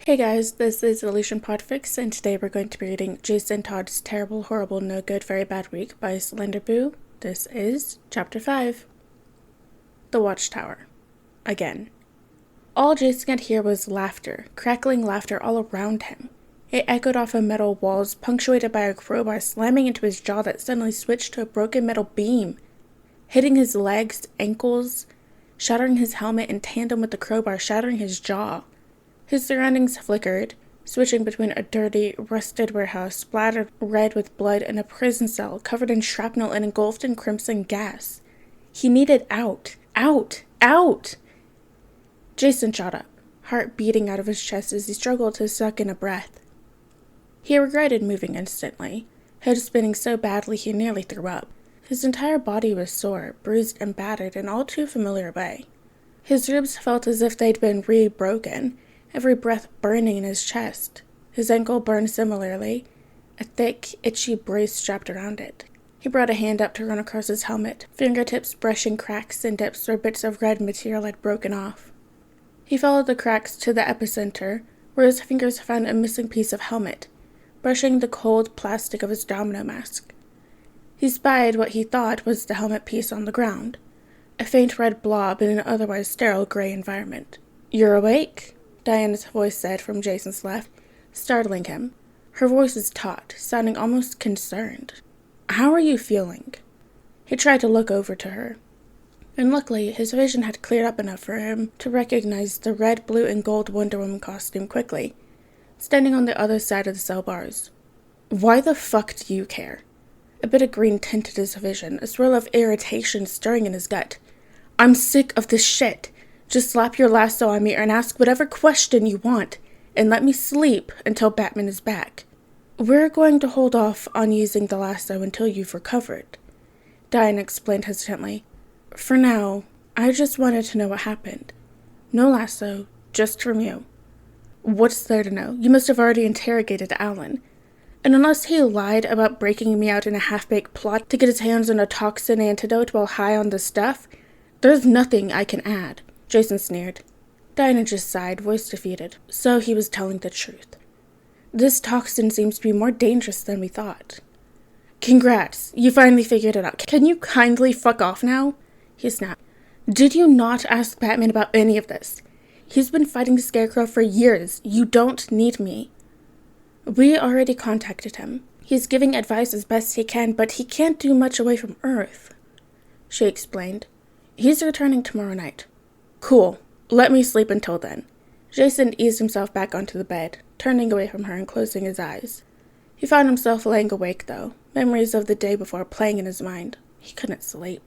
Hey guys, this is Illusion PODFIC, and today we're going to be reading Jason Todd's Terrible, Horrible, No Good, Very Bad Week by Slender Boo. This is Chapter 5. The Watchtower. Again. All Jason could hear was laughter, crackling laughter all around him. It echoed off of metal walls, punctuated by a crowbar slamming into his jaw that suddenly switched to a broken metal beam, hitting his legs, ankles, shattering his helmet in tandem with the crowbar, shattering his jaw. His surroundings flickered, switching between a dirty, rusted warehouse splattered red with blood and a prison cell covered in shrapnel and engulfed in crimson gas. He needed out. Out! Out! Jason shot up, heart beating out of his chest as he struggled to suck in a breath. He regretted moving instantly, head spinning so badly he nearly threw up. His entire body was sore, bruised and battered in all too familiar way. His ribs felt as if they'd been re-broken, every breath burning in his chest. His ankle burned similarly, a thick, itchy brace strapped around it. He brought a hand up to run across his helmet, fingertips brushing cracks and dips where bits of red material had broken off. He followed the cracks to the epicenter, where his fingers found a missing piece of helmet, brushing the cold plastic of his domino mask. He spied what he thought was the helmet piece on the ground, a faint red blob in an otherwise sterile gray environment. "You're awake?" Diana's voice said from Jason's left, startling him. Her voice was taut, sounding almost concerned. "How are you feeling?" He tried to look over to her, and luckily his vision had cleared up enough for him to recognize the red, blue, and gold Wonder Woman costume quickly, standing on the other side of the cell bars. "Why the fuck do you care?" A bit of green tinted his vision, a swirl of irritation stirring in his gut. "I'm sick of this shit. Just slap your lasso on me and ask whatever question you want, and let me sleep until Batman is back. We're going to hold off on using the lasso until you've recovered," Diana explained hesitantly. "For now, I just wanted to know what happened. No lasso, just from you." "What's there to know? You must have already interrogated Alan. And unless he lied about breaking me out in a half-baked plot to get his hands on a toxin antidote while high on the stuff, there's nothing I can add." Jason sneered. Diana just sighed, voice defeated. So he was telling the truth. "This toxin seems to be more dangerous than we thought." "Congrats, you finally figured it out. Can you kindly fuck off now?" he snapped. "Did you not ask Batman about any of this? He's been fighting Scarecrow for years. You don't need me." "We already contacted him. He's giving advice as best he can, but he can't do much away from Earth," she explained. "He's returning tomorrow night." "Cool. Let me sleep until then." Jason eased himself back onto the bed, turning away from her and closing his eyes. He found himself laying awake, though, memories of the day before playing in his mind. He couldn't sleep.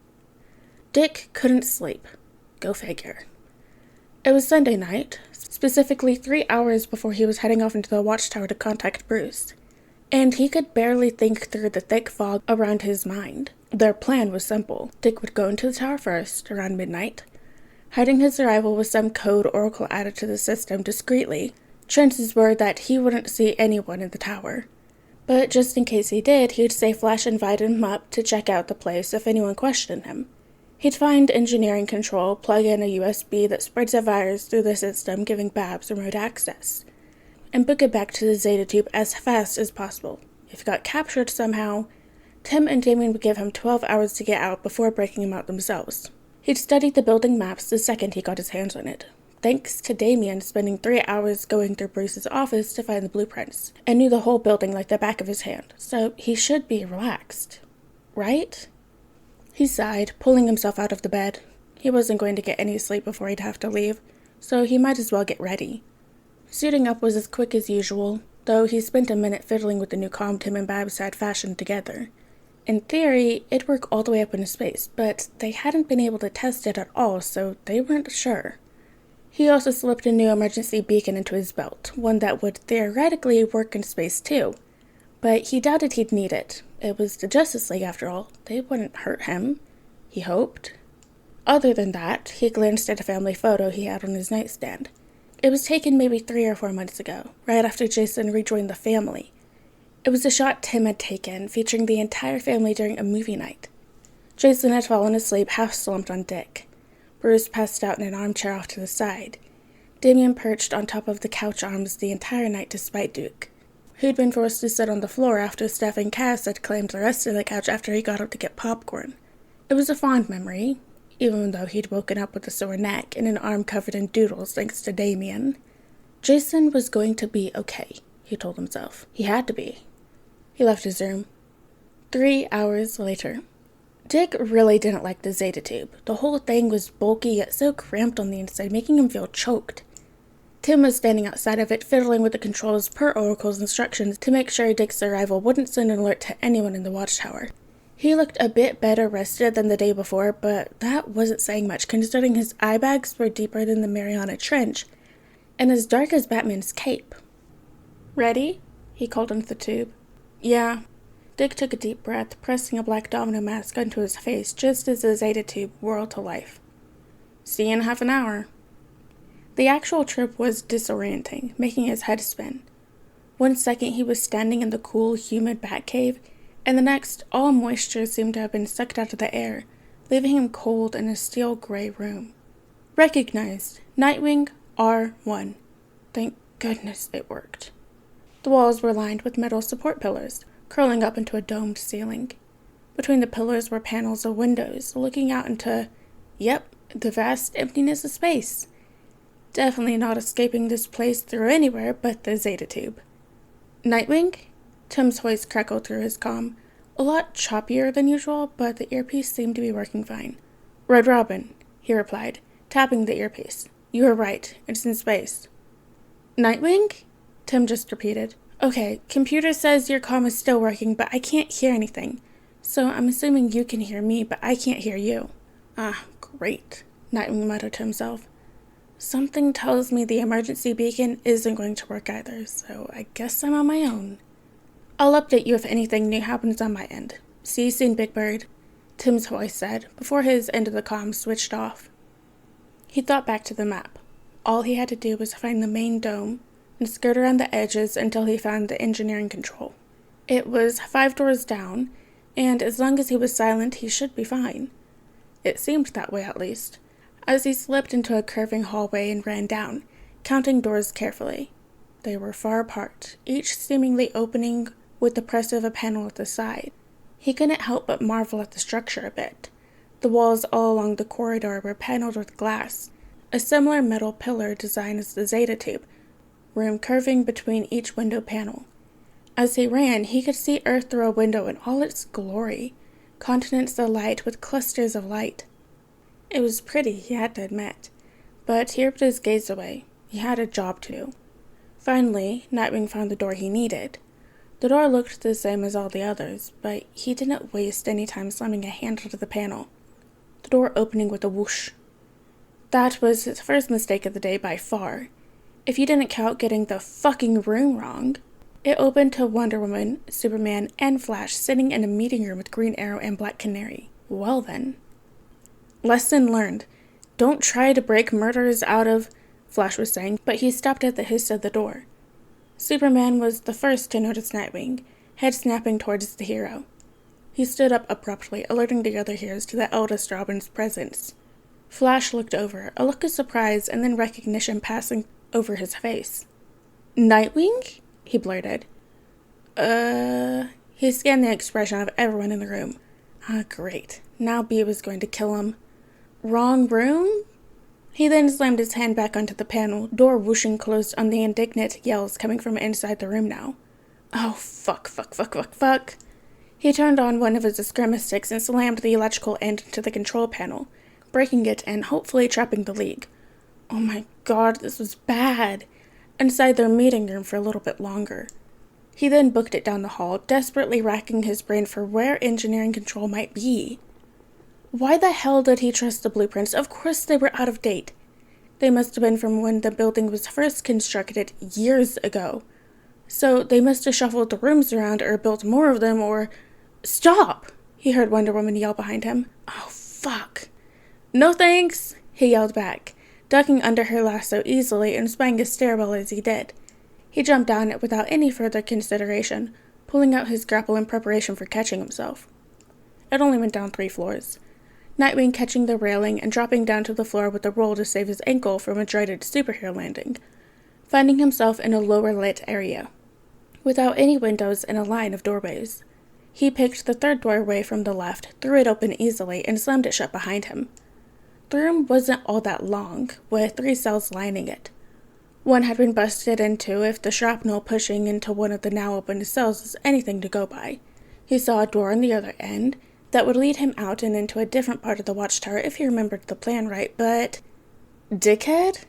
Dick couldn't sleep. Go figure. It was Sunday night, specifically 3 hours before he was heading off into the Watchtower to contact Bruce, and he could barely think through the thick fog around his mind. Their plan was simple. Dick would go into the tower first, around midnight, hiding his arrival with some code Oracle added to the system discreetly. Chances were that he wouldn't see anyone in the tower. But just in case he did, he'd say Flash invited him up to check out the place if anyone questioned him. He'd find engineering control, plug in a USB that spreads a virus through the system, giving Babs remote access, and book it back to the Zeta Tube as fast as possible. If he got captured somehow, Tim and Damian would give him 12 hours to get out before breaking him out themselves. He'd studied the building maps the second he got his hands on it, thanks to Damian spending 3 hours going through Bruce's office to find the blueprints, and knew the whole building like the back of his hand, so he should be relaxed. Right? He sighed, pulling himself out of the bed. He wasn't going to get any sleep before he'd have to leave, so he might as well get ready. Suiting up was as quick as usual, though he spent a minute fiddling with the new comm Tim and Babs had fashioned together. In theory, it'd work all the way up into space, but they hadn't been able to test it at all, so they weren't sure. He also slipped a new emergency beacon into his belt, one that would theoretically work in space too, but he doubted he'd need it. It was the Justice League after all. They wouldn't hurt him, he hoped. Other than that, he glanced at a family photo he had on his nightstand. It was taken maybe 3 or 4 months ago, right after Jason rejoined the family. It was a shot Tim had taken, featuring the entire family during a movie night. Jason had fallen asleep half-slumped on Dick. Bruce passed out in an armchair off to the side. Damian perched on top of the couch arms the entire night despite Duke, who'd been forced to sit on the floor after Steph and Cass had claimed the rest of the couch after he got up to get popcorn. It was a fond memory, even though he'd woken up with a sore neck and an arm covered in doodles thanks to Damian. Jason was going to be okay, he told himself. He had to be. He left his room. 3 hours later. Dick really didn't like the Zeta tube. The whole thing was bulky yet so cramped on the inside, making him feel choked. Tim was standing outside of it, fiddling with the controls per Oracle's instructions to make sure Dick's arrival wouldn't send an alert to anyone in the watchtower. He looked a bit better rested than the day before, but that wasn't saying much considering his eye bags were deeper than the Mariana Trench, and as dark as Batman's cape. "Ready?" he called into the tube. "Yeah." Dick took a deep breath, pressing a black domino mask onto his face just as the Zeta tube whirled to life. "See you in half an hour." The actual trip was disorienting, making his head spin. 1 second he was standing in the cool, humid Batcave, and the next, all moisture seemed to have been sucked out of the air, leaving him cold in a steel-gray room. Recognized. Nightwing R1. Thank goodness it worked. The walls were lined with metal support pillars, curling up into a domed ceiling. Between the pillars were panels of windows, looking out into, the vast emptiness of space. Definitely not escaping this place through anywhere but the Zeta tube. "Nightwing?" Tim's voice crackled through his comm. A lot choppier than usual, but the earpiece seemed to be working fine. "Red Robin," he replied, tapping the earpiece. "You were right. It's in space." "Nightwing?" Tim just repeated. "Okay, computer says your comm is still working, but I can't hear anything. So I'm assuming you can hear me, but I can't hear you." "Ah, great," Nightwing muttered to himself. "Something tells me the emergency beacon isn't going to work either, so I guess I'm on my own. I'll update you if anything new happens on my end. See you soon, Big Bird," Tim's voice said, before his end of the comm switched off. He thought back to the map. All he had to do was find the main dome and skirt around the edges until he found the engineering control. It was 5 doors down, and as long as he was silent, he should be fine. It seemed that way, at least, as he slipped into a curving hallway and ran down, counting doors carefully. They were far apart, each seemingly opening with the press of a panel at the side. He couldn't help but marvel at the structure a bit. The walls all along the corridor were paneled with glass, a similar metal pillar design as the Zeta tube, room curving between each window panel. As he ran, he could see Earth through a window in all its glory, continents alight with clusters of light. It was pretty, he had to admit, but he ripped his gaze away. He had a job to do. Finally, Nightwing found the door he needed. The door looked the same as all the others, but he didn't waste any time slamming a hand onto the panel, the door opening with a whoosh. That was his first mistake of the day by far, if you didn't count getting the fucking room wrong. It opened to Wonder Woman, Superman, and Flash sitting in a meeting room with Green Arrow and Black Canary. Well then. "Lesson learned. Don't try to break murderers out of," Flash was saying, but he stopped at the hiss of the door. Superman was the first to notice Nightwing, head snapping towards the hero. He stood up abruptly, alerting the other heroes to the eldest Robin's presence. Flash looked over, a look of surprise and then recognition passing over his face. "Nightwing?" he blurted. He scanned the expression of everyone in the room. Great. Now B was going to kill him. Wrong room? He then slammed his hand back onto the panel, door whooshing closed on the indignant yells coming from inside the room now. Oh, fuck. He turned on one of his eskrima sticks and slammed the electrical end into the control panel, breaking it and hopefully trapping the leak. Oh my god, this was bad. Inside their meeting room for a little bit longer. He then booked it down the hall, desperately racking his brain for where engineering control might be. Why the hell did he trust the blueprints? Of course they were out of date. They must have been from when the building was first constructed years ago. So they must have shuffled the rooms around or built more of them or... Stop! He heard Wonder Woman yell behind him. Oh, fuck. No thanks, he yelled back, ducking under her lasso easily and spying a stairwell as he did. He jumped down it without any further consideration, pulling out his grapple in preparation for catching himself. It only went down 3 floors. Nightwing catching the railing and dropping down to the floor with a roll to save his ankle from a dreaded superhero landing, finding himself in a lower lit area, without any windows and a line of doorways. He picked the third doorway from the left, threw it open easily, and slammed it shut behind him. The room wasn't all that long, with 3 cells lining it. One had been busted into if the shrapnel pushing into one of the now opened cells is anything to go by. He saw a door on the other end that would lead him out and into a different part of the watchtower if he remembered the plan right, but... Dickhead?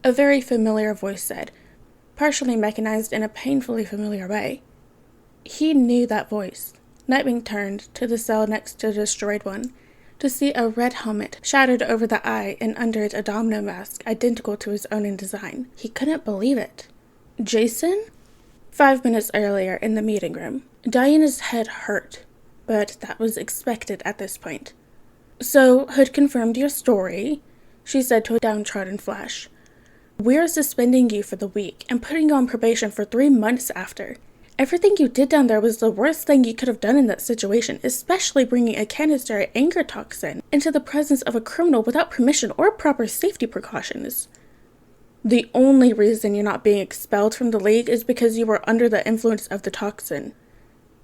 A very familiar voice said, partially mechanized in a painfully familiar way. He knew that voice. Nightwing turned to the cell next to the destroyed one, to see a red helmet shattered over the eye and under it a domino mask identical to his own in design. He couldn't believe it. Jason? 5 minutes earlier in the meeting room, Diana's head hurt, but that was expected at this point. So, Hood confirmed your story, she said to a downtrodden Flash. We're suspending you for the week and putting you on probation for 3 months after. Everything you did down there was the worst thing you could have done in that situation, especially bringing a canister of anger toxin into the presence of a criminal without permission or proper safety precautions. The only reason you're not being expelled from the league is because you were under the influence of the toxin,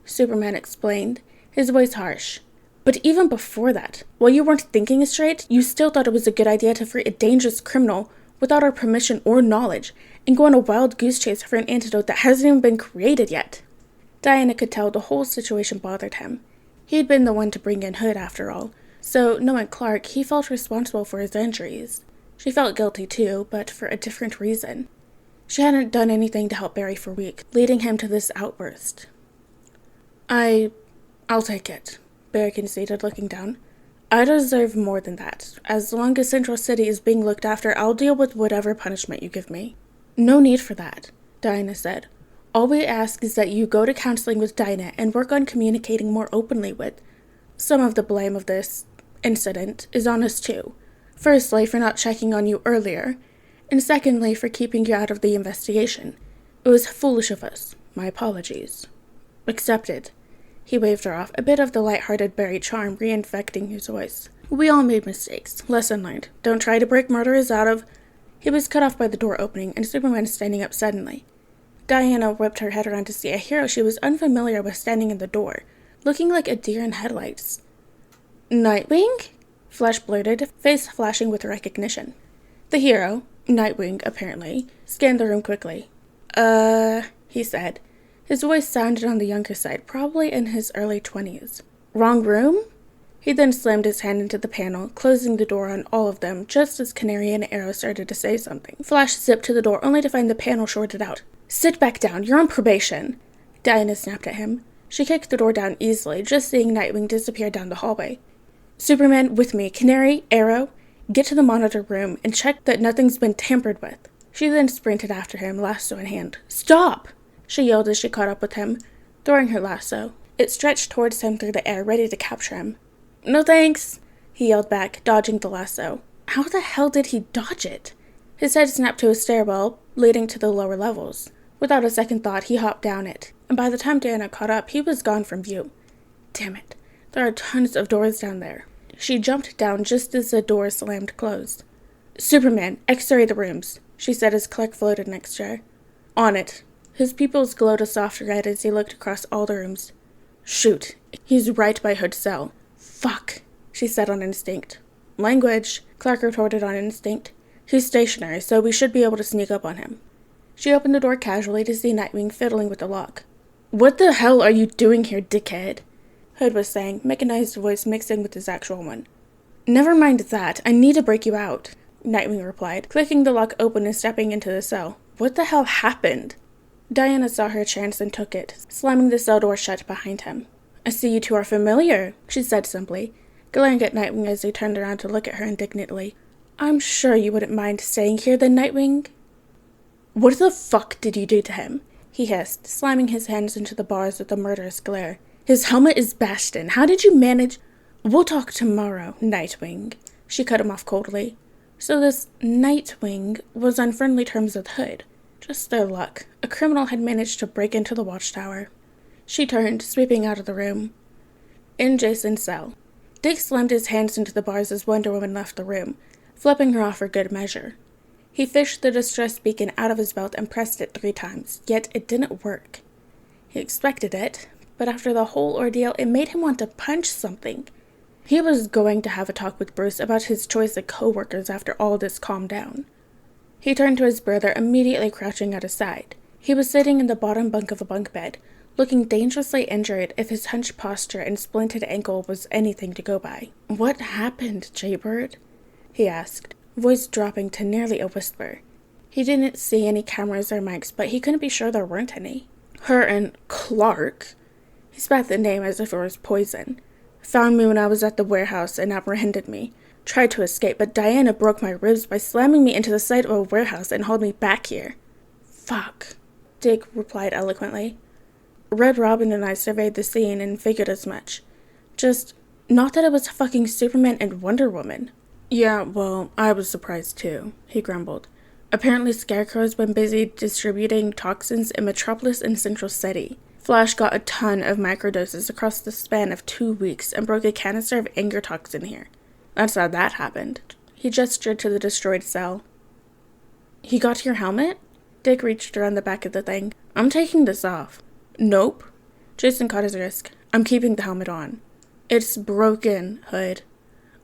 Superman explained, his voice harsh. But even before that, while you weren't thinking straight, you still thought it was a good idea to free a dangerous criminal without our permission or knowledge, and go on a wild goose chase for an antidote that hasn't even been created yet. Diana could tell the whole situation bothered him. He'd been the one to bring in Hood after all, so knowing Clark, he felt responsible for his injuries. She felt guilty too, but for a different reason. She hadn't done anything to help Barry for weeks, leading him to this outburst. I'll take it, Barry conceded, looking down. I deserve more than that. As long as Central City is being looked after, I'll deal with whatever punishment you give me. No need for that, Diana said. All we ask is that you go to counseling with Dinah and work on communicating more openly with. Some of the blame of this incident is on us too. Firstly, for not checking on you earlier, and secondly, for keeping you out of the investigation. It was foolish of us. My apologies. Accepted. He waved her off, a bit of the light-hearted Barry charm reinfecting his voice. We all made mistakes. Lesson learned. Don't try to break murderers out of... He was cut off by the door opening and Superman standing up suddenly. Diana whipped her head around to see a hero she was unfamiliar with standing in the door, looking like a deer in headlights. Nightwing? Flash blurted, face flashing with recognition. The hero, Nightwing apparently, scanned the room quickly. He said. His voice sounded on the younger side, probably in his early 20s. Wrong room? He then slammed his hand into the panel, closing the door on all of them, just as Canary and Arrow started to say something. Flash zipped to the door, only to find the panel shorted out. Sit back down, you're on probation, Diana snapped at him. She kicked the door down easily, just seeing Nightwing disappear down the hallway. Superman, with me. Canary, Arrow, get to the monitor room and check that nothing's been tampered with. She then sprinted after him, lasso in hand. Stop! She yelled as she caught up with him, throwing her lasso. It stretched towards him through the air, ready to capture him. No thanks, he yelled back, dodging the lasso. How the hell did he dodge it? His head snapped to a stairwell, leading to the lower levels. Without a second thought, he hopped down it, and by the time Diana caught up, he was gone from view. Damn it, there are tons of doors down there. She jumped down just as the door slammed closed. Superman, X-ray the rooms, she said as Clark floated next to her. On it. His pupils glowed a soft red as he looked across all the rooms. Shoot, he's right by Hood's cell. Fuck, she said on instinct. Language, Clark retorted on instinct. He's stationary, so we should be able to sneak up on him. She opened the door casually to see Nightwing fiddling with the lock. What the hell are you doing here, dickhead? Hood was saying, mechanized voice mixing with his actual one. Never mind that, I need to break you out, Nightwing replied, clicking the lock open and stepping into the cell. What the hell happened? Diana saw her chance and took it, slamming the cell door shut behind him. I see you two are familiar, she said simply, glaring at Nightwing as he turned around to look at her indignantly. I'm sure you wouldn't mind staying here then, Nightwing. What the fuck did you do to him? He hissed, slamming his hands into the bars with a murderous glare. His helmet is bashed in. How did you manage? We'll talk tomorrow, Nightwing. She cut him off coldly. So this Nightwing was on friendly terms with Hood. Just their luck. A criminal had managed to break into the watchtower. She turned, sweeping out of the room. In Jason's cell. Dick slammed his hands into the bars as Wonder Woman left the room, flipping her off for good measure. He fished the distress beacon out of his belt and pressed it 3 times, yet it didn't work. He expected it, but after the whole ordeal, it made him want to punch something. He was going to have a talk with Bruce about his choice of co-workers after all this calmed down. He turned to his brother, immediately crouching at his side. He was sitting in the bottom bunk of a bunk bed, looking dangerously injured if his hunched posture and splinted ankle was anything to go by. "What happened, Jaybird?" he asked, voice dropping to nearly a whisper. He didn't see any cameras or mics, but he couldn't be sure there weren't any. "Her and Clark," he spat the name as if it was poison, "found me when I was at the warehouse and apprehended me. Tried to escape, but Diana broke my ribs by slamming me into the side of a warehouse and hauled me back here." "Fuck," Dick replied eloquently. "Red Robin and I surveyed the scene and figured as much. Just, not that it was fucking Superman and Wonder Woman." "Yeah, well, I was surprised too," he grumbled. "Apparently Scarecrow's been busy distributing toxins in Metropolis and Central City. Flash got a ton of microdoses across the span of 2 weeks and broke a canister of anger toxin here. That's how that happened." He gestured to the destroyed cell. "He got your helmet?" Dick reached around the back of the thing. "I'm taking this off." "Nope." Jason caught his wrist. "I'm keeping the helmet on." "It's broken, Hood."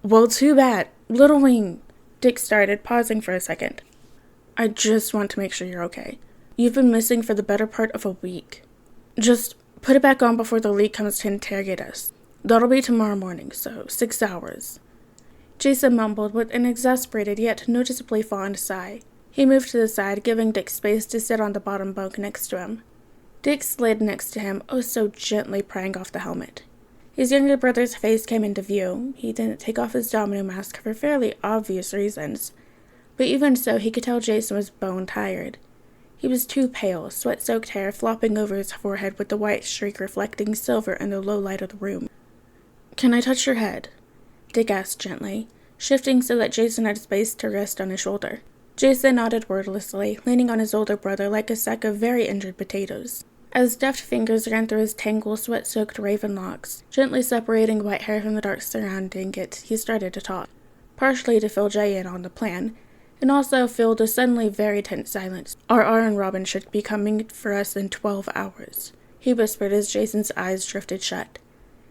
"Well, too bad. Little Wing." Dick started, pausing for a second. "I just want to make sure you're okay. You've been missing for the better part of a week. Just put it back on before the League comes to interrogate us. That'll be tomorrow morning, so 6 hours. Jason mumbled with an exasperated yet noticeably fond sigh. He moved to the side, giving Dick space to sit on the bottom bunk next to him. Dick slid next to him, oh so gently prying off the helmet. His younger brother's face came into view. He didn't take off his domino mask for fairly obvious reasons, but even so he could tell Jason was bone-tired. He was too pale, sweat-soaked hair flopping over his forehead with the white streak reflecting silver in the low light of the room. "Can I touch your head?" Dick asked gently, shifting so that Jason had space to rest on his shoulder. Jason nodded wordlessly, leaning on his older brother like a sack of very injured potatoes. As deft fingers ran through his tangled, sweat-soaked raven locks, gently separating white hair from the dark surrounding it, he started to talk, partially to fill Jay in on the plan, and also filled the suddenly very tense silence. "RR and Robin should be coming for us in 12 hours, he whispered as Jason's eyes drifted shut,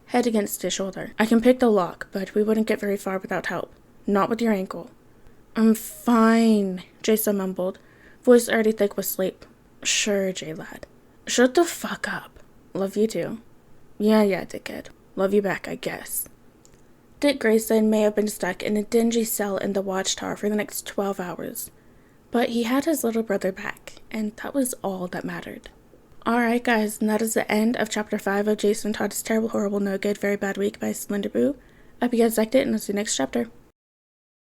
head against his shoulder. "I can pick the lock, but we wouldn't get very far without help. Not with your ankle." "I'm fine," Jason mumbled, voice already thick with sleep. "Sure, J-Lad." "Shut the fuck up." "Love you too." Yeah, dickhead. Love you back, I guess." Dick Grayson may have been stuck in a dingy cell in the watchtower for the next 12 hours, but he had his little brother back, and that was all that mattered. Alright guys, and that is the end of Chapter 5 of Jason Todd's Terrible, Horrible, No Good, Very Bad Week by Slender Boo. I hope you guys liked it, and I'll see you next chapter.